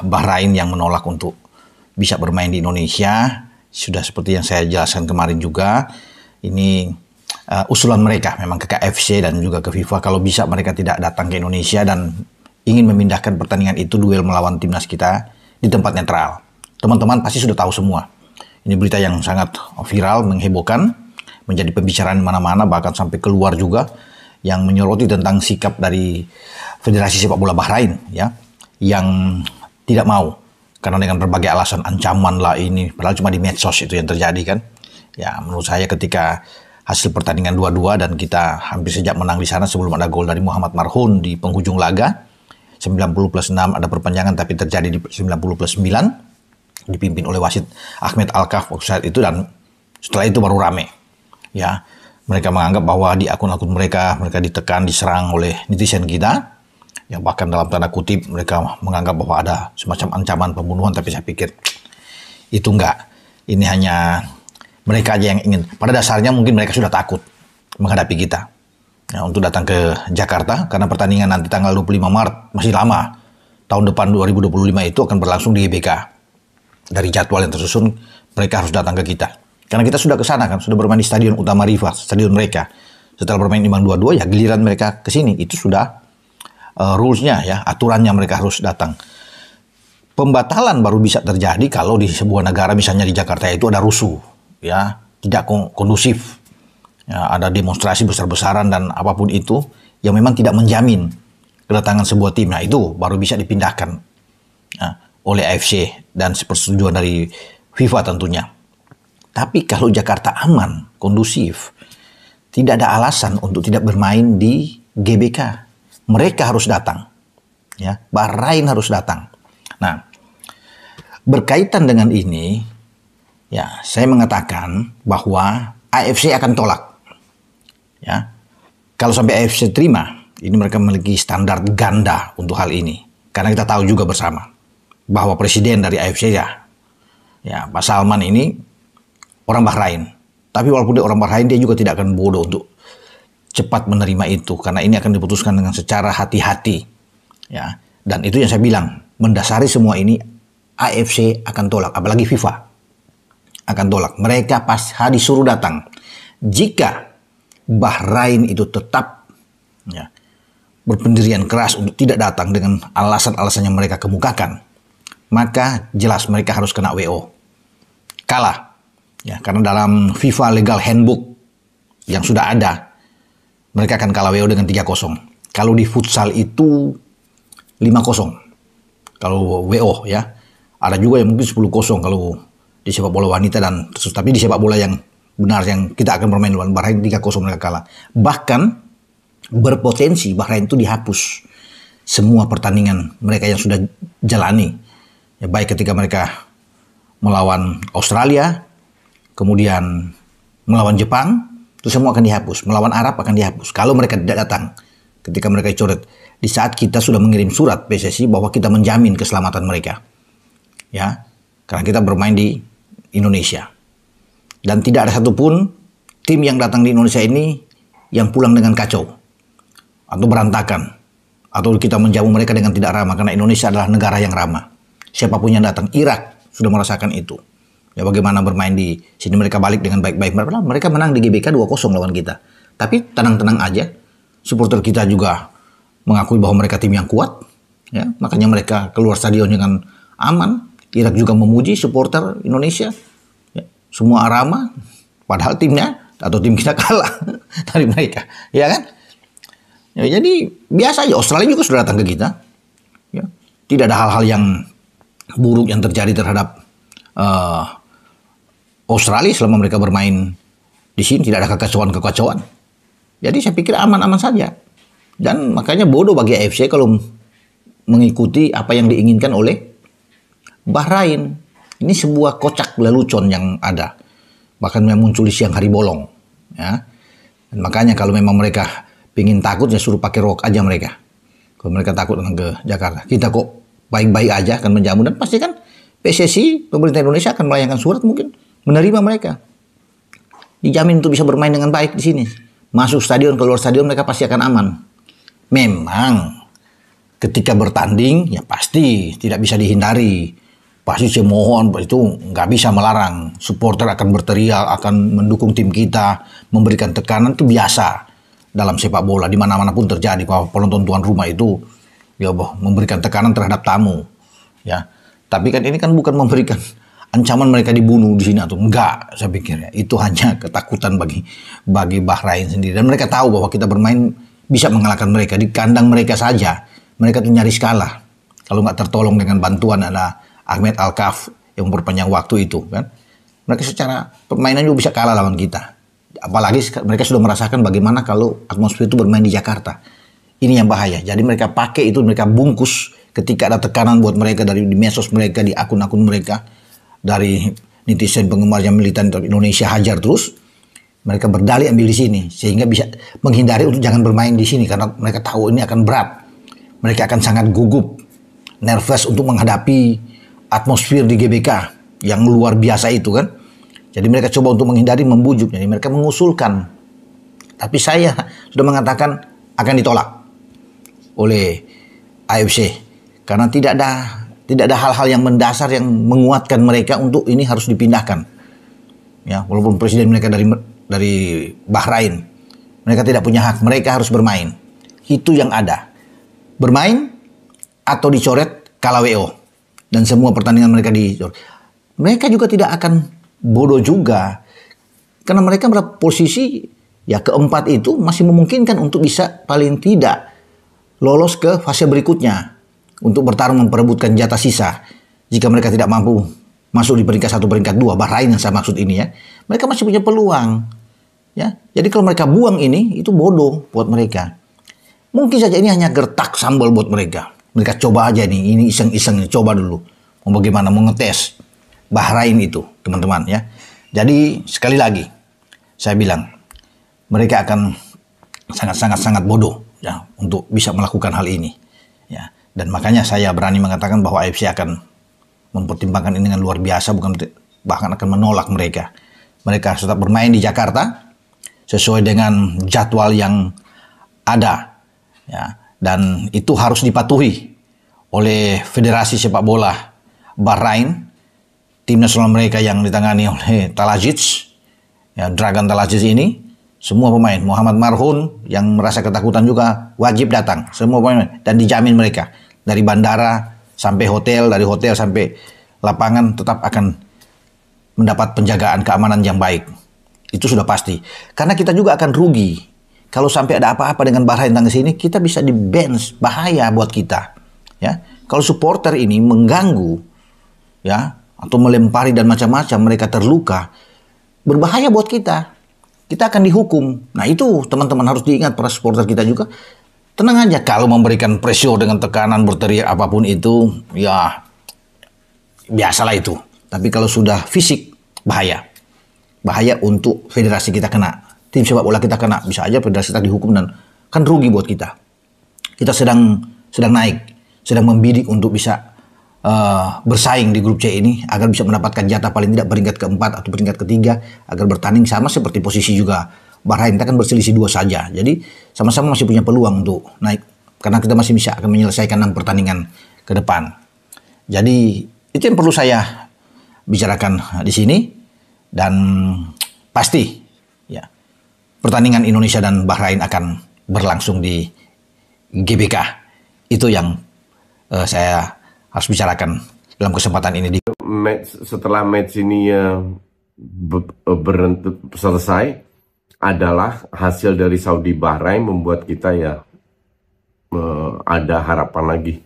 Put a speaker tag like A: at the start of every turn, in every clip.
A: Bahrain yang menolak untuk bisa bermain di Indonesia. Sudah seperti yang saya jelaskan kemarin juga, ini usulan mereka memang ke KFC dan juga ke FIFA kalau bisa mereka tidak datang ke Indonesia dan ingin memindahkan pertandingan itu, duel melawan timnas kita di tempat netral. Teman-teman pasti sudah tahu semua. Ini berita yang sangat viral, menghebohkan, menjadi pembicaraan mana-mana, bahkan sampai keluar juga yang menyoroti tentang sikap dari Federasi Sepak Bola Bahrain, ya, yang tidak mau karena dengan berbagai alasan, ancaman lah ini, padahal cuma di medsos itu yang terjadi kan. Ya, menurut saya ketika hasil pertandingan 2-2 dan kita hampir sejak menang di sana sebelum ada gol dari Muhammad Marhun di penghujung laga 90+6, ada perpanjangan tapi terjadi di 90+9, dipimpin oleh wasit Ahmed Alkaf saat itu, dan setelah itu baru rame. Ya, mereka menganggap bahwa di akun-akun mereka ditekan, diserang oleh netizen kita. Ya, bahkan dalam tanda kutip mereka menganggap bahwa ada semacam ancaman pembunuhan, tapi saya pikir itu enggak. Ini hanya mereka aja yang ingin. Pada dasarnya mungkin mereka sudah takut menghadapi kita. Ya, untuk datang ke Jakarta, karena pertandingan nanti tanggal 25 Maret masih lama. Tahun depan 2025 itu akan berlangsung di GBK. Dari jadwal yang tersusun, mereka harus datang ke kita. Karena kita sudah ke sana kan, sudah bermain di Stadion Utama Riva, stadion mereka. Setelah bermain imbang 2-2, ya giliran mereka ke sini. Itu sudah rules-nya, ya, aturannya mereka harus datang. Pembatalan baru bisa terjadi kalau di sebuah negara, misalnya di Jakarta itu ada rusuh, ya, tidak kondusif. Ya, ada demonstrasi besar-besaran dan apapun itu yang memang tidak menjamin kedatangan sebuah tim. Nah, itu baru bisa dipindahkan oleh AFC dan persetujuan dari FIFA tentunya. Tapi kalau Jakarta aman, kondusif, tidak ada alasan untuk tidak bermain di GBK. Mereka harus datang. Ya, Bahrain harus datang. Nah, berkaitan dengan ini, ya, saya mengatakan bahwa AFC akan tolak. Ya, kalau sampai AFC terima, ini mereka memiliki standar ganda untuk hal ini. Karena kita tahu juga bersama bahwa presiden dari AFC ya Pak Salman ini orang Bahrain. Tapi walaupun dia orang Bahrain, dia juga tidak akan bodoh untuk cepat menerima itu, karena ini akan diputuskan dengan secara hati-hati. Ya, dan itu yang saya bilang, mendasari semua ini AFC akan tolak, apalagi FIFA akan tolak. Mereka pas disuruh datang. Jika Bahrain itu tetap, ya, berpendirian keras untuk tidak datang dengan alasan-alasan yang mereka kemukakan, maka jelas mereka harus kena WO. Kalah. Ya, karena dalam FIFA Legal Handbook yang sudah ada, mereka akan kalah WO dengan 3-0. Kalau di futsal itu 5-0. Kalau WO, ya. Ada juga yang mungkin 10-0 kalau di sepak bola wanita, dan tapi di sepak bola yang benar yang kita akan bermain lawan Bahrain 3-0 mereka kalah. Bahkan berpotensi Bahrain itu dihapus semua pertandingan mereka yang sudah jalani. Ya, baik ketika mereka melawan Australia, kemudian melawan Jepang, itu semua akan dihapus. Melawan Arab akan dihapus kalau mereka tidak datang. Ketika mereka dicoret, di saat kita sudah mengirim surat PSSI bahwa kita menjamin keselamatan mereka. Ya, karena kita bermain di Indonesia. Dan tidak ada satupun tim yang datang di Indonesia ini yang pulang dengan kacau atau berantakan, atau kita menjamu mereka dengan tidak ramah, karena Indonesia adalah negara yang ramah. Siapapun yang datang, Irak sudah merasakan itu. Ya, bagaimana bermain di sini, mereka balik dengan baik-baik. Mereka menang di GBK 2-0 lawan kita. Tapi tenang-tenang aja. Supporter kita juga mengakui bahwa mereka tim yang kuat. Ya, makanya mereka keluar stadion dengan aman. Irak juga memuji supporter Indonesia. Ya, semua ramah. Padahal timnya atau tim kita kalah dari mereka. Ya kan? Ya, jadi biasa aja. Australia juga sudah datang ke kita. Ya, tidak ada hal-hal yang buruk yang terjadi terhadap Australia selama mereka bermain di sini. Tidak ada kekacauan-kekacauan. Jadi saya pikir aman-aman saja. Dan makanya bodoh bagi AFC kalau mengikuti apa yang diinginkan oleh Bahrain. Ini sebuah kocak lelucon yang ada. Bahkan yang muncul di siang hari bolong. Ya. Dan makanya kalau memang mereka pingin takut, ya suruh pakai rok aja mereka. Kalau mereka takut datang ke Jakarta. Kita kok baik-baik aja akan menjamu, dan pasti kan PSSI, pemerintah Indonesia akan melayangkan surat mungkin menerima mereka. Dijamin untuk bisa bermain dengan baik di sini. Masuk stadion, keluar stadion mereka pasti akan aman. Memang ketika bertanding ya pasti tidak bisa dihindari. Pasti saya mohon itu nggak bisa melarang. Supporter akan berteriak, akan mendukung tim kita, memberikan tekanan itu biasa dalam sepak bola. Di mana-mana pun terjadi kalau penonton tuan rumah itu ya memberikan tekanan terhadap tamu. Ya, tapi kan ini kan bukan memberikan ancaman mereka dibunuh di sini atau enggak. Saya pikir ya itu hanya ketakutan bagi Bahrain sendiri. Dan mereka tahu bahwa kita bermain bisa mengalahkan mereka di kandang mereka saja. Mereka tuh nyaris kalah. Kalau nggak tertolong dengan bantuan ada Ahmed Al-Kaf yang memperpanjang waktu itu kan. Mereka secara permainan juga bisa kalah lawan kita. Apalagi mereka sudah merasakan bagaimana kalau atmosfer itu bermain di Jakarta. Ini yang bahaya. Jadi mereka pakai itu, mereka bungkus ketika ada tekanan buat mereka dari di medsos mereka, di akun-akun mereka, dari netizen penggemar yang militan Indonesia hajar terus. Mereka berdalih ambil di sini sehingga bisa menghindari untuk jangan bermain di sini karena mereka tahu ini akan berat. Mereka akan sangat gugup, nervous untuk menghadapi atmosfer di GBK yang luar biasa itu kan. Jadi mereka coba untuk menghindari, membujuk. Jadi mereka mengusulkan. Tapi saya sudah mengatakan akan ditolak oleh AFC. Karena tidak ada hal-hal yang mendasar yang menguatkan mereka untuk ini harus dipindahkan. Ya, walaupun presiden mereka dari Bahrain. Mereka tidak punya hak, mereka harus bermain. Itu yang ada. Bermain atau dicoret kalah WO. Dan semua pertandingan mereka dicoret. Mereka juga tidak akan bodoh juga. Karena mereka berada posisi ya keempat itu masih memungkinkan untuk bisa paling tidak lolos ke fase berikutnya. Untuk bertarung memperebutkan jatah sisa. Jika mereka tidak mampu masuk di peringkat 1, peringkat 2. Bahrain yang saya maksud ini ya. Mereka masih punya peluang. Ya, jadi kalau mereka buang ini, itu bodoh buat mereka. Mungkin saja ini hanya gertak sambal buat mereka. Mereka coba aja nih, ini iseng-iseng, coba dulu. Mau bagaimana, mau ngetes Bahrain itu, teman-teman ya. Jadi sekali lagi, saya bilang, mereka akan sangat bodoh ya untuk bisa melakukan hal ini. Ya, dan makanya saya berani mengatakan bahwa AFC akan mempertimbangkan ini dengan luar biasa, bahkan akan menolak mereka. Mereka harus tetap bermain di Jakarta sesuai dengan jadwal yang ada. Ya, dan itu harus dipatuhi oleh Federasi Sepak Bola Bahrain, tim nasional mereka yang ditangani oleh Talajic, ya, Dragan Talajic ini, semua pemain, Muhammad Marhun yang merasa ketakutan juga wajib datang, semua pemain, dan dijamin mereka dari bandara sampai hotel, dari hotel sampai lapangan tetap akan mendapat penjagaan keamanan yang baik. Itu sudah pasti. Karena kita juga akan rugi. Kalau sampai ada apa-apa dengan Bahrain datang ke sini, kita bisa di-bench, bahaya buat kita. Ya, kalau supporter ini mengganggu, ya, atau melempari dan macam-macam, mereka terluka, berbahaya buat kita. Kita akan dihukum. Nah itu teman-teman harus diingat para supporter kita juga. Tenang aja kalau memberikan pressure dengan tekanan, berteriak apapun itu, ya biasalah itu. Tapi kalau sudah fisik, bahaya. Bahaya untuk federasi kita kena. Tim sepak bola kita kena, bisa aja federasi kita dihukum dan kan rugi buat kita. Kita sedang naik, sedang membidik untuk bisa bersaing di grup C ini agar bisa mendapatkan jatah paling tidak peringkat keempat atau peringkat ketiga agar bertanding sama seperti posisi juga Bahrain. Kita kan berselisih 2 saja, jadi sama-sama masih punya peluang untuk naik karena kita masih bisa akan menyelesaikan 6 pertandingan ke depan. Jadi itu yang perlu saya bicarakan di sini dan pasti ya. Pertandingan Indonesia dan Bahrain akan berlangsung di GBK. Itu yang saya harus bicarakan dalam kesempatan ini.
B: Setelah match ini selesai, adalah hasil dari Saudi Bahrain membuat kita ya ada harapan lagi.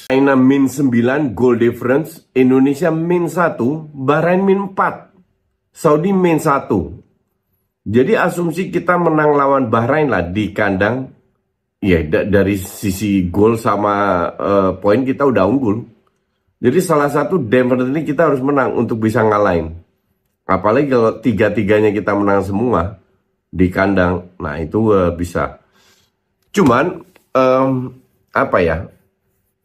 B: China min 9 goal difference, Indonesia min 1, Bahrain min 4, Saudi min 1. Jadi asumsi kita menang lawan Bahrain lah di kandang, ya dari sisi gol sama poin kita udah unggul. Jadi salah satu definitely kita harus menang untuk bisa ngalahin. Apalagi kalau 3-3-nya kita menang semua di kandang, nah itu bisa. Cuman apa ya?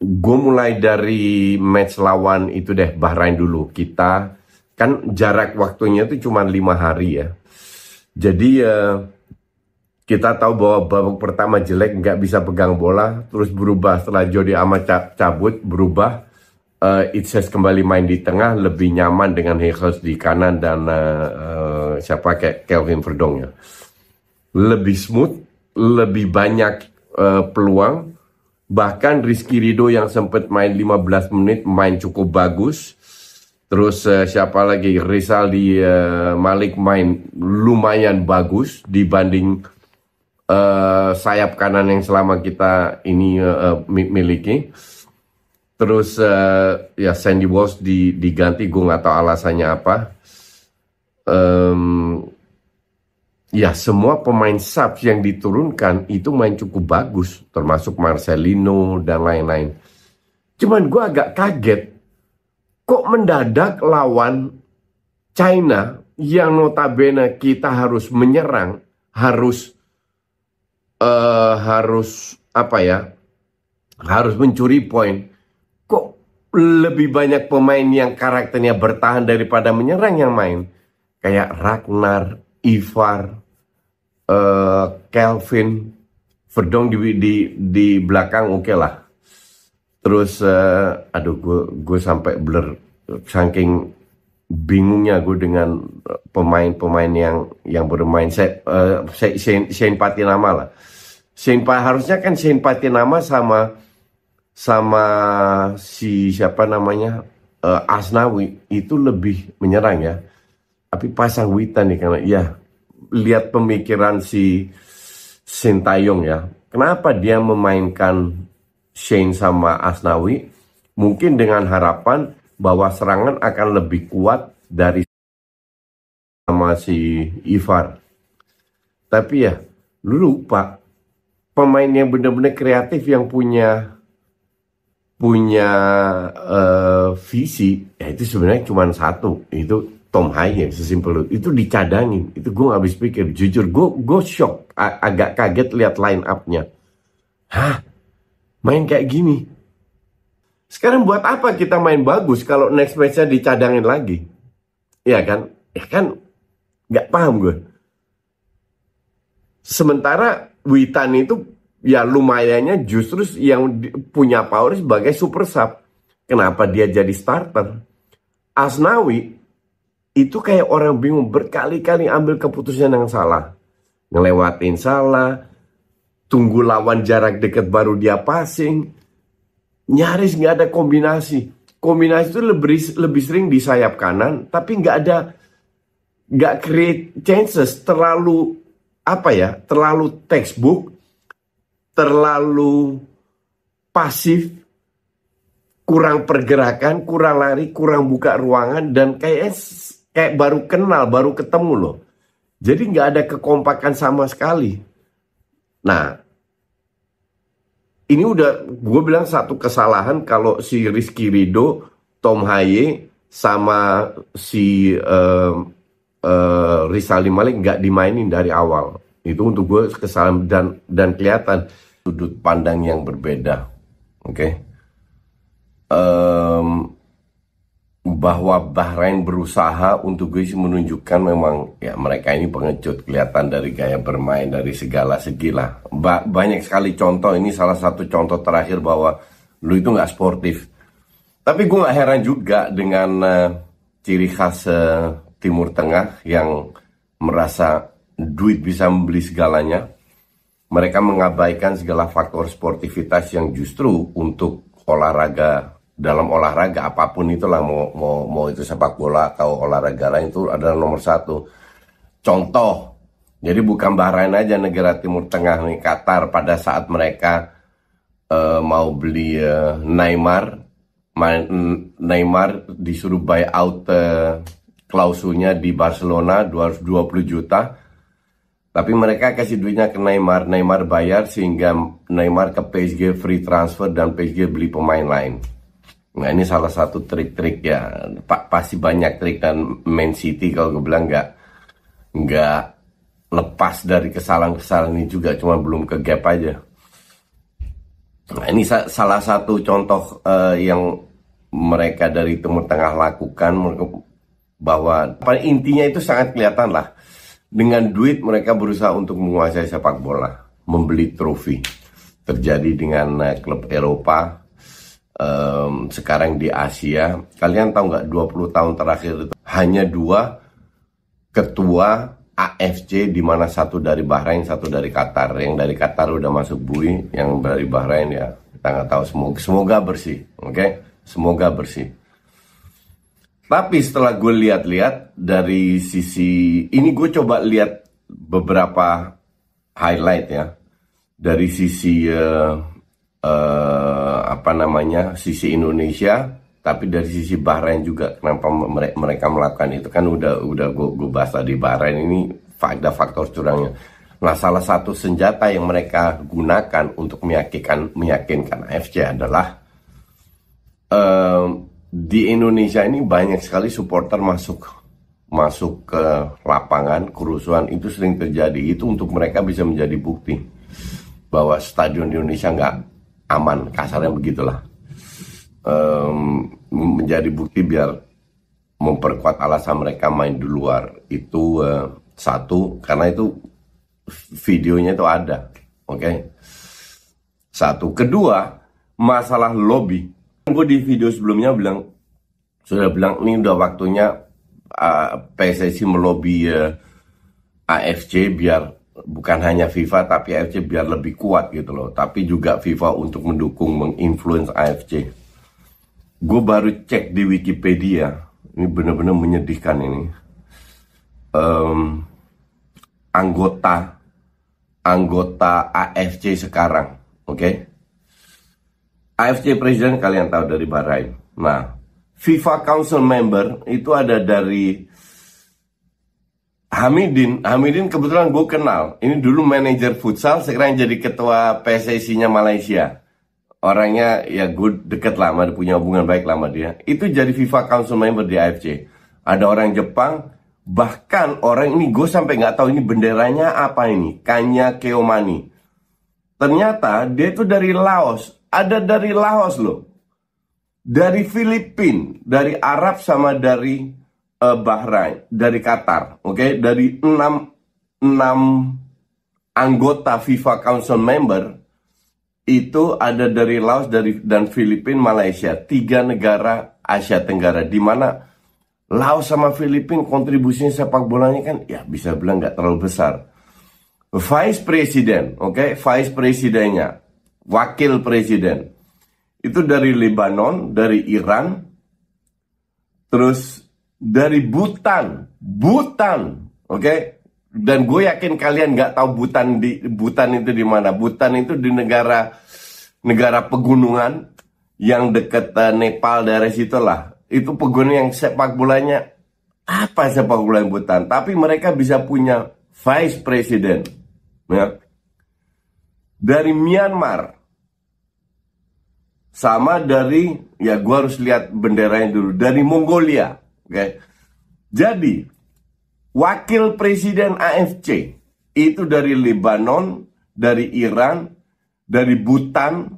B: Gue mulai dari match lawan itu deh Bahrain dulu. Kita kan jarak waktunya itu cuma 5 hari ya. Jadi Kita tahu bahwa babak pertama jelek, nggak bisa pegang bola, terus berubah setelah Jordi Amat cabut, berubah. Itses kembali main di tengah, lebih nyaman dengan Huijsen di kanan dan siapa kayak Kelvin Verdong ya. Lebih smooth, lebih banyak peluang. Bahkan Rizky Ridho yang sempat main 15 menit main cukup bagus. Terus siapa lagi, Rizaldi Malik main lumayan bagus dibanding sayap kanan yang selama kita ini miliki. Terus ya Sandy Walsh diganti, gue nggak tahu alasannya apa. Ya semua pemain subs yang diturunkan itu main cukup bagus, termasuk Marcelino dan lain-lain. Cuman gue agak kaget, kok mendadak lawan China yang notabene kita harus menyerang, harus apa ya, harus mencuri poin. Kok lebih banyak pemain yang karakternya bertahan daripada menyerang yang main? Kayak Ragnar, Ivar, Kelvin, Verdong di belakang oke lah. Terus, aduh gue sampai blur, saking bingungnya gue dengan pemain-pemain yang bermain. Shane Patinama lah. Harusnya kan Shane Patinama sama si siapa namanya Asnawi itu lebih menyerang ya. Tapi pasang Witan nih karena ya lihat pemikiran si Sintayong ya. Kenapa dia memainkan Shane sama Asnawi? Mungkin dengan harapan bahwa serangan akan lebih kuat dari sama si Ivar. Tapi ya lu lupa pemain yang benar-benar kreatif yang punya visi ya itu sebenarnya cuma satu, itu Tom Haye, sesimpel itu dicadangin. Itu gue gak habis pikir, jujur gue shock, agak kaget lihat line up-nya. Hah, main kayak gini? Sekarang buat apa kita main bagus kalau next match-nya dicadangin lagi? Ya kan gak paham gue. Sementara Witan itu ya lumayannya justru yang punya power sebagai super sub. Kenapa dia jadi starter? Asnawi itu kayak orang bingung, berkali-kali ambil keputusan yang salah. Ngelewatin salah, tunggu lawan jarak dekat baru dia passing. Nyaris nggak ada kombinasi. Kombinasi itu lebih sering di sayap kanan, tapi nggak create chances, terlalu textbook, terlalu pasif, kurang pergerakan, kurang lari, kurang buka ruangan, dan kayak baru kenal, baru ketemu loh. Jadi nggak ada kekompakan sama sekali. Nah, ini udah gue bilang satu kesalahan kalau si Rizky Ridho, Tom Haye, sama si Rizaldi Malik nggak dimainin dari awal. Itu untuk gue kesalahan dan kelihatan sudut pandang yang berbeda, oke? Bahwa Bahrain berusaha untuk guys menunjukkan memang ya mereka ini pengecut, kelihatan dari gaya bermain, dari segala segi lah. Banyak sekali contoh, ini salah satu contoh terakhir bahwa lu itu nggak sportif. Tapi gue nggak heran juga dengan ciri khas Timur Tengah yang merasa duit bisa membeli segalanya. Mereka mengabaikan segala faktor sportivitas yang justru untuk olahraga, dalam olahraga apapun itulah, mau itu sepak bola atau olahraga lain, itu adalah nomor satu. Contoh, jadi bukan Bahrain aja, negara Timur Tengah nih, Qatar pada saat mereka mau beli Neymar disuruh buy out klausulnya di Barcelona 220 juta. Tapi mereka kasih duitnya ke Neymar bayar sehingga Neymar ke PSG free transfer dan PSG beli pemain lain. Nah ini salah satu trik-trik ya, pasti banyak trik, dan Man City kalau gue bilang nggak lepas dari kesalahan-kesalahan ini juga, cuma belum ke gap aja. Nah ini salah satu contoh yang mereka dari Timur Tengah lakukan, bahwa intinya itu sangat kelihatan lah. Dengan duit mereka berusaha untuk menguasai sepak bola, membeli trofi. Terjadi dengan klub Eropa, sekarang di Asia. Kalian tahu nggak 20 tahun terakhir itu hanya 2 ketua AFC, di mana satu dari Bahrain, satu dari Qatar. Yang dari Qatar udah masuk bui, yang dari Bahrain ya kita nggak tahu. Semoga bersih, oke? Semoga bersih. Tapi setelah gue lihat-lihat dari sisi ini, gue coba lihat beberapa highlight ya dari sisi sisi Indonesia, tapi dari sisi Bahrain juga. Kenapa mereka melakukan itu, kan udah gue bahas tadi. Bahrain ini ada faktor curangnya. Nah, salah satu senjata yang mereka gunakan untuk meyakinkan AFC adalah di Indonesia ini banyak sekali supporter masuk ke lapangan, kerusuhan itu sering terjadi. Itu untuk mereka bisa menjadi bukti bahwa stadion di Indonesia nggak aman, kasarnya begitulah. Menjadi bukti biar memperkuat alasan mereka main di luar. Itu satu, karena itu videonya itu ada, oke? Satu. Kedua, masalah lobby. Gue di video sebelumnya sudah bilang ini udah waktunya PSSI melobi AFC biar bukan hanya FIFA tapi AFC biar lebih kuat gitu loh. Tapi juga FIFA untuk mendukung, menginfluence AFC. Gue baru cek di Wikipedia, ini benar-benar menyedihkan ini. Anggota AFC sekarang, oke? AFC Presiden kalian tahu dari Bahrain. Nah, FIFA Council Member itu ada dari Hamidin. Hamidin kebetulan gue kenal. Ini dulu manajer futsal, sekarang jadi ketua PSSI-nya Malaysia. Orangnya ya gue deket lama, punya hubungan baik lama dia. Itu jadi FIFA Council Member di AFC. Ada orang Jepang, bahkan orang ini gue sampai nggak tahu ini benderanya apa ini. Kanya Keomani. Ternyata dia itu dari Laos. Ada dari Laos loh, dari Filipina, dari Arab, sama dari Bahrain, dari Qatar, oke? Dari 6 anggota FIFA Council Member itu ada dari Laos, dan Filipina, Malaysia, 3 negara Asia Tenggara, di mana Laos sama Filipina kontribusinya sepak bolanya kan ya bisa bilang nggak terlalu besar. Vice President, oke? Vice Presidennya, Wakil Presiden itu dari Lebanon, dari Iran, terus dari Bhutan, oke? Dan gue yakin kalian nggak tahu Bhutan itu di mana. Bhutan itu di negara pegunungan yang dekat Nepal, daerah situlah. Itu pegunungan yang sepak bolanya apa sepak bola Bhutan, tapi mereka bisa punya Vice President, ya. Dari Myanmar, sama dari, ya gue harus lihat benderanya dulu, dari Mongolia, oke? Jadi wakil presiden AFC itu dari Lebanon, dari Iran, dari Bhutan,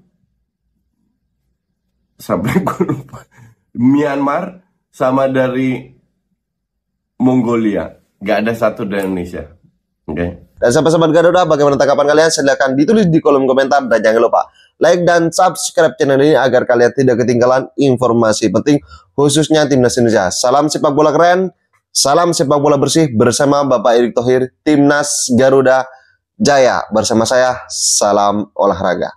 B: sampai gue lupa, Myanmar, sama dari Mongolia. Gak ada satu dari Indonesia, oke?
C: Dan sahabat-sahabat Garuda, bagaimana tanggapan kalian? Silahkan ditulis di kolom komentar. Dan jangan lupa like dan subscribe channel ini agar kalian tidak ketinggalan informasi penting khususnya Timnas Indonesia. Salam sepak bola keren, salam sepak bola bersih bersama Bapak Erick Thohir, Timnas Garuda Jaya. Bersama saya, salam olahraga.